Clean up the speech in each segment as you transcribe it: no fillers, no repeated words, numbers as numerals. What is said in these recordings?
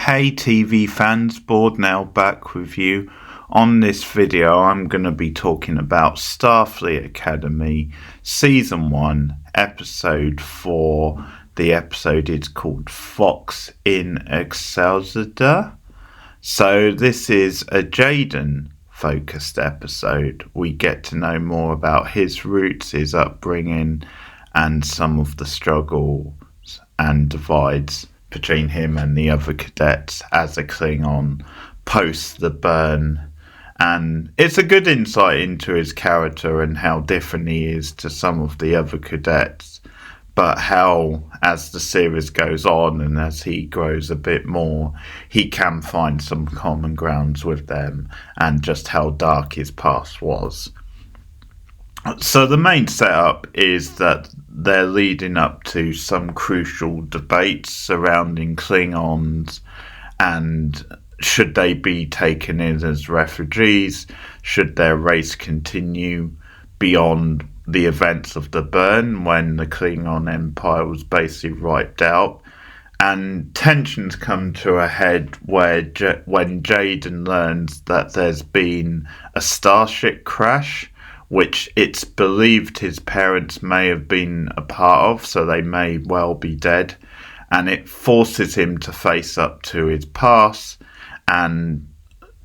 Hey TV fans, Board now back with you. On this video I'm going to be talking about Starfleet Academy Season 1 Episode 4. The episode is called Fox in Excelso. So this is a Jaden focused episode. We get to know more about his roots, his upbringing, and some of the struggles and divides between him and the other cadets as a Klingon post the burn. And it's a good insight into his character and how different he is to some of the other cadets, but how as the series goes on and as he grows a bit more, he can find some common grounds with them and just how dark his past was. So the main setup is that they're leading up to some crucial debates surrounding Klingons and should they be taken in as refugees, should their race continue beyond the events of the burn when the Klingon Empire was basically wiped out. And tensions come to a head when Jaden learns that there's been a starship crash, which it's believed his parents may have been a part of, so they may well be dead. And it forces him to face up to his past and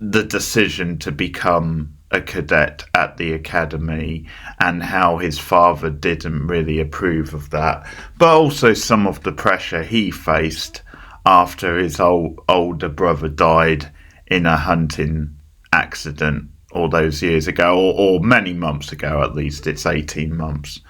the decision to become a cadet at the academy and how his father didn't really approve of that, but also some of the pressure he faced after his older brother died in a hunting accident all those years ago, or many months ago at least. It's 18 months.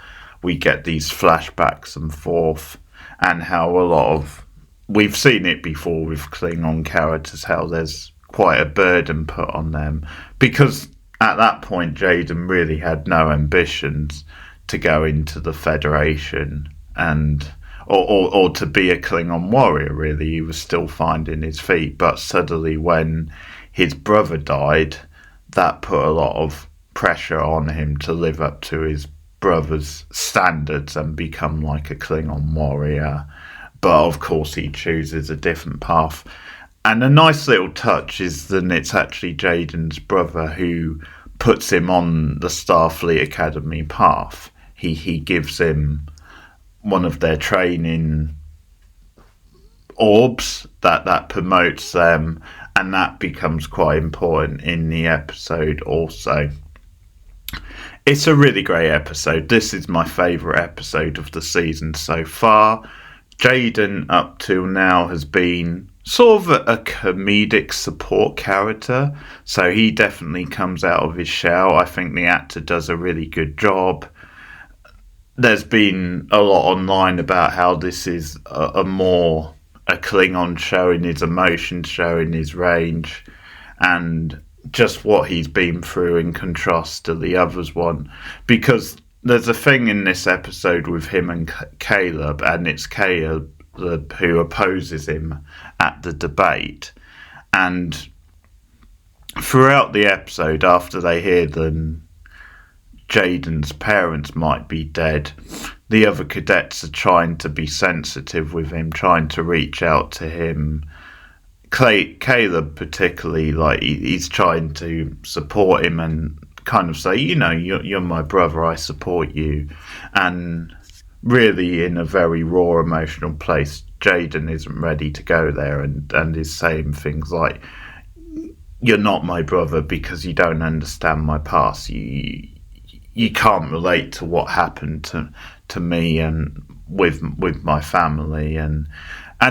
We get these flashbacks and forth, and how a lot of, we've seen it before with Klingon characters, how there's quite a burden put on them, because at that point Jaden really had no ambitions to go into the Federation and or to be a Klingon warrior. Really, he was still finding his feet, but suddenly when his brother died, that put a lot of pressure on him to live up to his brother's standards and become like a Klingon warrior. But of course he chooses a different path. And a nice little touch is that it's actually Jaden's brother who puts him on the Starfleet Academy path. He gives him one of their training orbs that promotes them, and that becomes quite important in the episode also. It's a really great episode. This is my favourite episode of the season so far. Jaden up till now has been sort of a comedic support character, so he definitely comes out of his shell. I think the actor does a really good job. There's been a lot online about how this is a Klingon showing his emotions, showing his range, and just what he's been through in contrast to the others one. Because there's a thing in this episode with him and Caleb, and it's Caleb who opposes him at the debate. And throughout the episode, after they hear that Jaden's parents might be dead, the other cadets are trying to be sensitive with him, trying to reach out to him. Caleb particularly, like he's trying to support him and kind of say, you know, you're my brother, I support you. And really in a very raw emotional place, Jaden isn't ready to go there and is saying things like, you're not my brother because you don't understand my past. You can't relate to what happened to me and with my family, and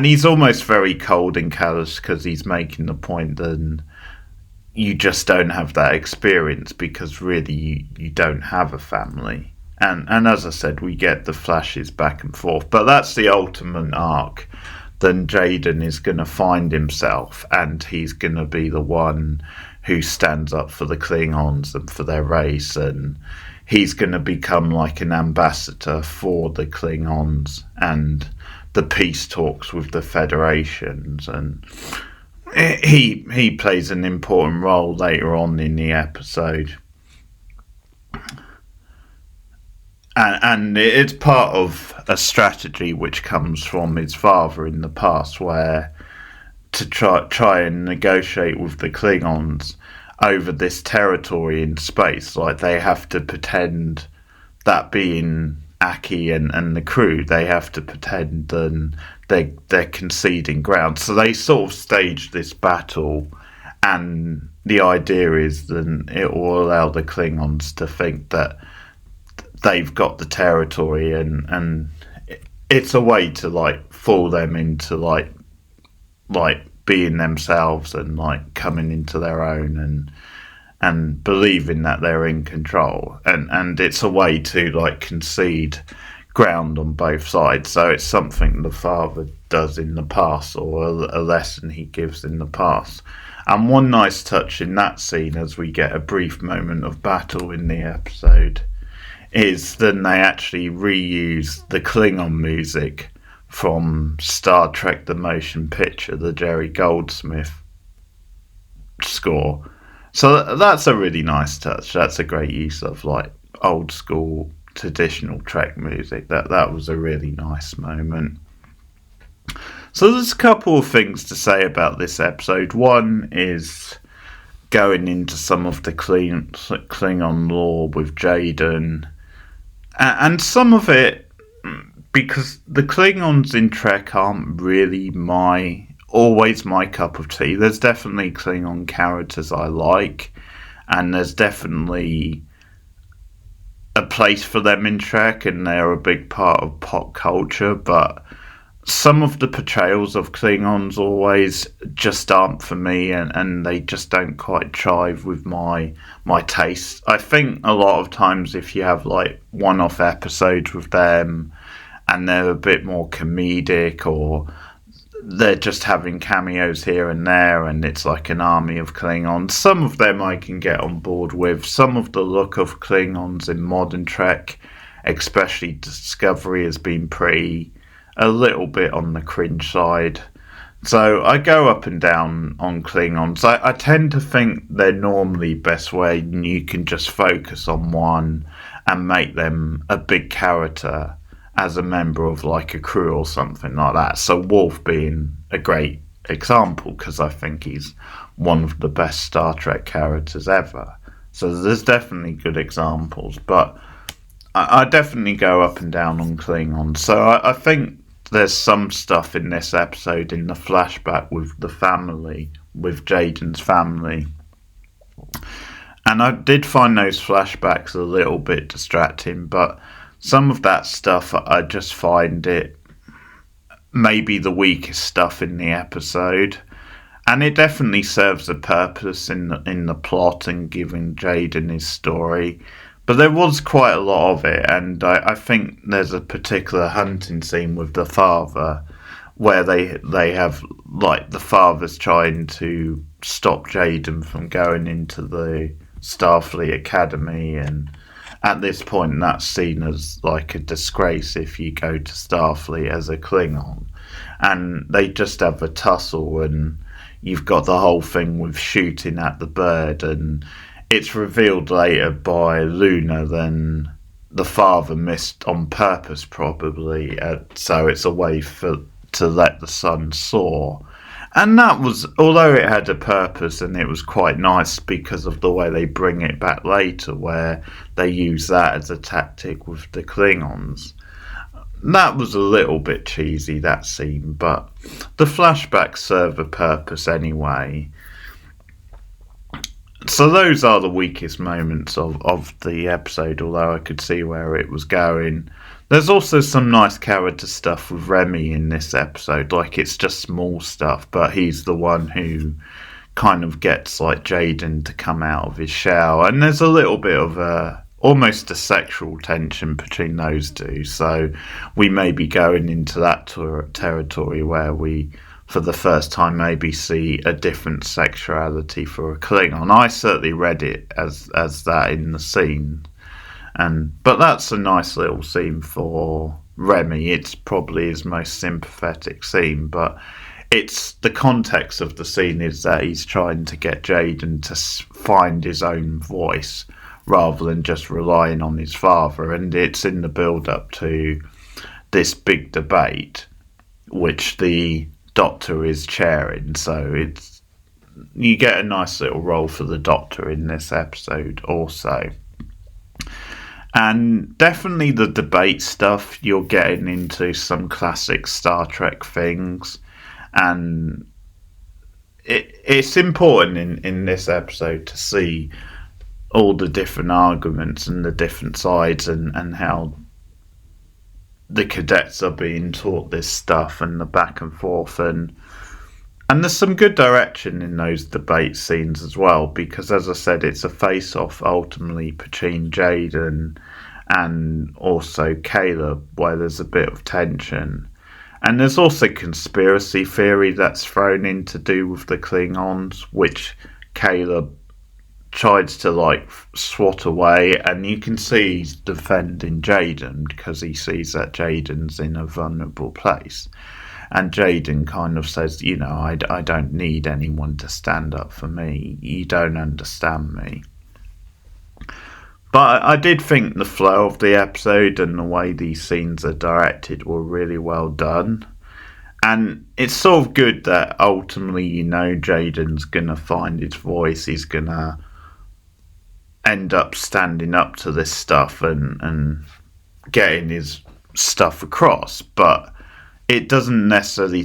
he's almost very cold and callous because he's making the point that you just don't have that experience because really you don't have a family. And as I said, we get the flashes back and forth, but that's the ultimate arc. Then Jaden is going to find himself, and he's going to be the one who stands up for the Klingons and for their race, and he's going to become like an ambassador for the Klingons and the peace talks with the Federations, and he plays an important role later on in the episode. And it's part of a strategy which comes from his father in the past, where to try and negotiate with the Klingons over this territory in space. Like, they have to pretend, that being Aki and the crew, they have to pretend that they're conceding ground. So they sort of stage this battle, and the idea is that it will allow the Klingons to think that they've got the territory, and it's a way to like fool them into like being themselves and like coming into their own and believing that they're in control, and it's a way to like concede ground on both sides. So it's something the father does in the past, or a lesson he gives in the past. And one nice touch in that scene, as we get a brief moment of battle in the episode, is then they actually reuse the Klingon music from Star Trek the Motion Picture, the Jerry Goldsmith score. So that's a really nice touch. That's a great use of like old school traditional Trek music. That was a really nice moment. So there's a couple of things to say about this episode. One is going into some of the Klingon lore with Jaden, and some of it, because the Klingons in Trek aren't really always my cup of tea. There's definitely Klingon characters I like, and there's definitely a place for them in Trek, and they're a big part of pop culture, but some of the portrayals of Klingons always just aren't for me, and they just don't quite chive with my taste. I think a lot of times if you have like one-off episodes with them and they're a bit more comedic, or they're just having cameos here and there and it's like an army of Klingons, some of them I can get on board with. Some of the look of Klingons in modern Trek, especially Discovery, has been a little bit on the cringe side. So I go up and down on Klingons. I tend to think they're normally best when you can just focus on one and make them a big character as a member of like a crew or something like that. So Worf being a great example, because I think he's one of the best Star Trek characters ever. So there's definitely good examples, but I definitely go up and down on Klingons. So I think there's some stuff in this episode, in the flashback with the family, with Jaden's family. And I did find those flashbacks a little bit distracting, but some of that stuff, I just find it maybe the weakest stuff in the episode. And it definitely serves a purpose in the plot and giving Jaden his story. But there was quite a lot of it, and I think there's a particular hunting scene with the father where they have, like, the father's trying to stop Jaden from going into the Starfleet Academy, and at this point that's seen as like a disgrace if you go to Starfleet as a Klingon. And they just have a tussle, and you've got the whole thing with shooting at the bird, and it's revealed later by Luna then the father missed on purpose, probably, so it's a way to let the son soar. And that was, although it had a purpose, and it was quite nice because of the way they bring it back later, where they use that as a tactic with the Klingons. That was a little bit cheesy, that scene, but the flashbacks serve a purpose anyway. So those are the weakest moments of the episode, although I could see where it was going. There's also some nice character stuff with Remy in this episode. Like, it's just small stuff, but he's the one who kind of gets like Jaden to come out of his shell. And there's a little bit of almost a sexual tension between those two. So we may be going into that territory where we, for the first time, maybe see a different sexuality for a Klingon. I certainly read it as that in the scene. But that's a nice little scene for Remy. It's probably his most sympathetic scene, but it's the context of the scene is that he's trying to get Jaden to find his own voice rather than just relying on his father. And it's in the build-up to this big debate, which the Doctor is chairing, so you get a nice little role for the Doctor in this episode also. And definitely the debate stuff, you're getting into some classic Star Trek things, and it's important in this episode to see all the different arguments and the different sides, and how the cadets are being taught this stuff, and the back and forth, and there's some good direction in those debate scenes as well, because as I said, it's a face-off ultimately between Jaden and also Caleb, where there's a bit of tension. And there's also conspiracy theory that's thrown in to do with the Klingons, which Caleb tries to swat away, and you can see he's defending Jaden because he sees that Jaden's in a vulnerable place. And Jaden kind of says, I don't need anyone to stand up for me. You don't understand me. But I did think the flow of the episode and the way these scenes are directed were really well done. And it's sort of good that ultimately, Jaden's going to find his voice. He's going to end up standing up to this stuff and getting his stuff across. But it doesn't necessarily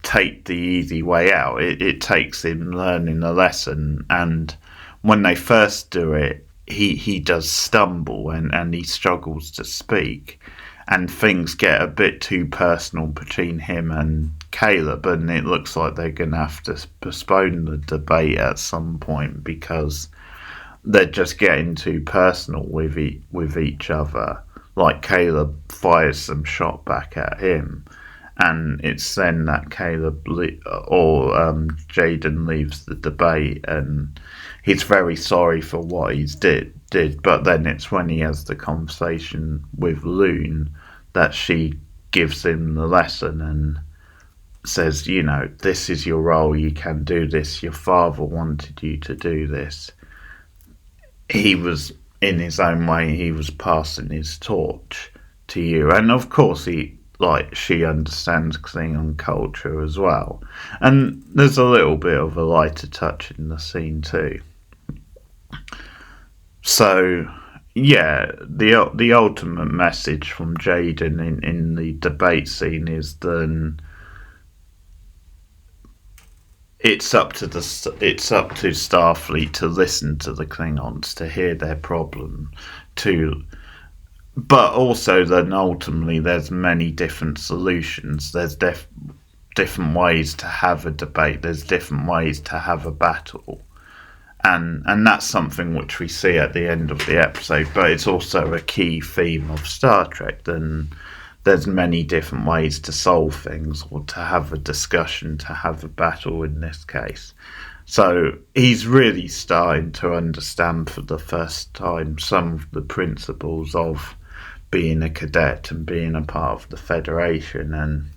take the easy way out. It takes him learning a lesson. And when they first do it, he does stumble and he struggles to speak. And things get a bit too personal between him and Caleb. And it looks like they're going to have to postpone the debate at some point because they're just getting too personal with each other. Like Caleb fires some shot back at him. And it's then that Caleb Jaden leaves the debate, and he's very sorry for what he's did. But then it's when he has the conversation with Loon that she gives him the lesson and says, this is your role. You can do this. Your father wanted you to do this. He was, in his own way, he was passing his torch to you. And of course, she understands Klingon culture as well. And there's a little bit of a lighter touch in the scene too. So, yeah, the ultimate message from Jaden in the debate scene is then it's up to Starfleet to listen to the Klingons, to hear their problem, but also then ultimately there's many different solutions. There's different ways to have a debate. There's different ways to have a battle. And that's something which we see at the end of the episode, but it's also a key theme of Star Trek. Then there's many different ways to solve things, or to have a discussion, to have a battle in this case. So he's really starting to understand for the first time some of the principles of being a cadet and being a part of the Federation. And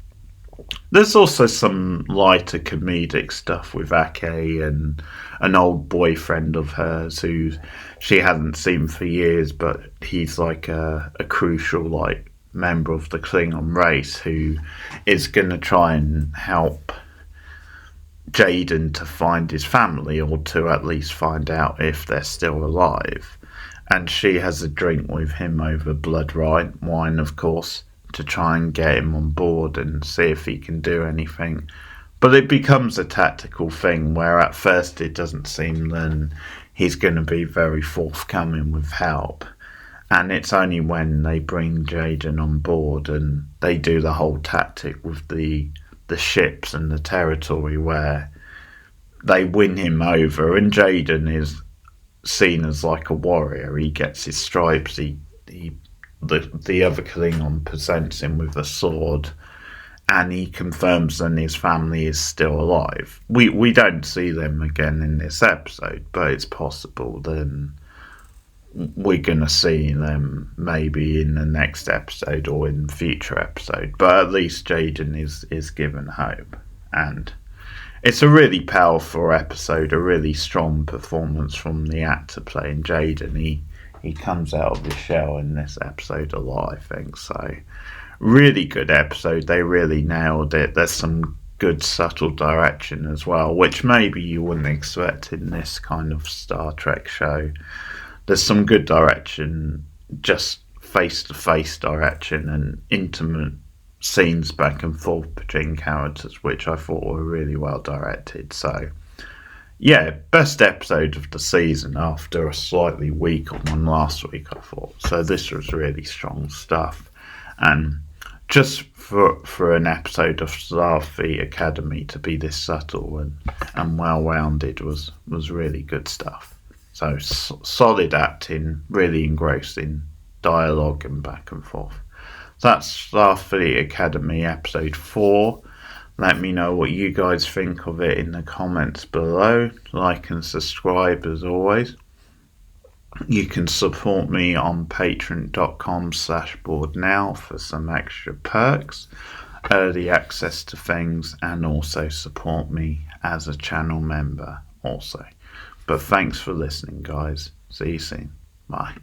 there's also some lighter comedic stuff with Ake and an old boyfriend of hers who she hasn't seen for years, but he's like a crucial member of the Klingon race who is going to try and help Jaden to find his family, or to at least find out if they're still alive. And she has a drink with him over blood wine, of course, to try and get him on board and see if he can do anything. But it becomes a tactical thing where at first it doesn't seem then he's going to be very forthcoming with help. And it's only when they bring Jaden on board and they do the whole tactic with the ships and the territory where they win him over. And Jaden is seen as like a warrior. He gets his stripes. The other Klingon presents him with a sword, and he confirms that his family is still alive. We don't see them again in this episode, but it's possible then we're going to see them maybe in the next episode or in future episode. But at least Jaden is given hope. And it's a really powerful episode, a really strong performance from the actor playing Jaden. He comes out of his shell in this episode a lot, I think. So, really good episode. They really nailed it. There's some good subtle direction as well, which maybe you wouldn't expect in this kind of Star Trek show. There's some good direction, just face-to-face direction and intimate scenes back and forth between characters, which I thought were really well directed. So yeah, best episode of the season after a slightly weaker one last week, I thought. So this was really strong stuff. And just for an episode of Starfleet Academy to be this subtle and well-rounded was really good stuff. So solid acting, really engrossing dialogue and back and forth. That's Starfleet Academy episode 4. Let me know what you guys think of it in the comments below. Like and subscribe as always. You can support me on patreon.com/boardnow for some extra perks, early access to things, and also support me as a channel member also. But thanks for listening, guys. See you soon. Bye.